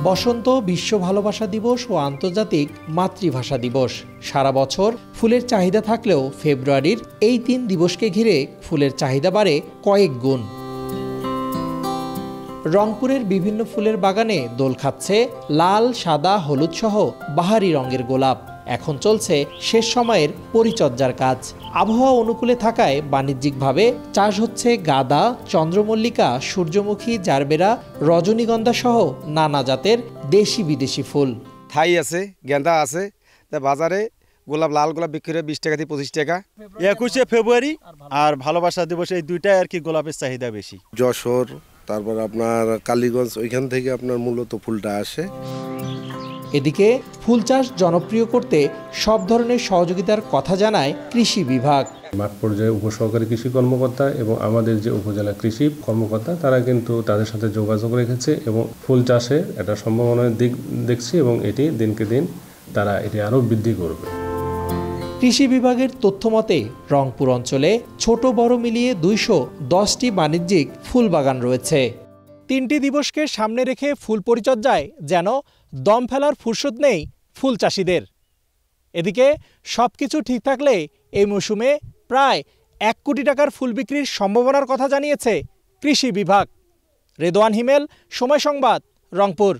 বসন্ত বিশ্ব ভালোবাসা দিবস ও আন্তর্জাতিক মাতৃভাষা দিবস। সারা বছর ফুলের চাহিদা থাকলেও ফেব্রুয়ারির এই ৩ দিবসকে ঘিরে ফুলের চাহিদা বাড়ে কয়েক গুণ। রংপুরের বিভিন্ন ফুলের বাগানে দোল খাচ্ছে লাল, সাদা, হলুদ সহ বাহারি রঙের গোলাপ। এখন চলছে শেষ সময়ের পরিচর্যার কাজ। আবহাওয়া অনুকূলে থাকায় বাণিজ্যিকভাবে চাষ হচ্ছে গাঁদা, চন্দ্রমল্লিকা, সূর্যমুখী, জারবেরা, রজনীগন্ধা সহ নানা জাতের দেশি বিদেশি ফুল। থাই আছে, গেঁদা আছে, তা বাজারে গোলাপ, লাল গোলাপ বিক্রি হয় 20 টাকা থেকে 25 টাকা। 21শে ফেব্রুয়ারি আর ভালোবাসা দিবস, এই দুইটাই আর কি গোলাপের চাহিদা বেশি। যশোর, তারপর আপনার কালীগঞ্জ, ওইখান থেকে আপনার মূলত ফুলটা আসে। এদিকে ফুল চাষ জনপ্রিয় করতে সব ধরনের সহযোগিতার কথা জানায় কৃষি বিভাগ। মাঠ পর্যায়ে উপসহকারী কৃষি কর্মকর্তা এবং আমাদের যে উপজেলা কৃষি কর্মকর্তা তারা কিন্তু তাদের সাথে যোগাযোগ রেখেছে এবং ফুল চাষে একটা সম্ভাবনার দিক দেখছি এবং এটি দিনকে দিন তারা এটি আরও বৃদ্ধি করবে। কৃষি বিভাগের তথ্য মতে রংপুর অঞ্চলে ছোট বড় মিলিয়ে 210টি বাণিজ্যিক ফুল বাগান রয়েছে। 3টি দিবসকে সামনে রেখে ফুল পরিচর্যায় যেন দম ফেলার ফুরসত নেই ফুল চাষিদের। এদিকে সবকিছু ঠিক থাকলে এই মৌসুমে প্রায় 1 কোটি টাকার ফুল বিক্রির সম্ভাবনার কথা জানিয়েছে কৃষি বিভাগ। রেদওয়ান হিমেল, সময় সংবাদ, রংপুর।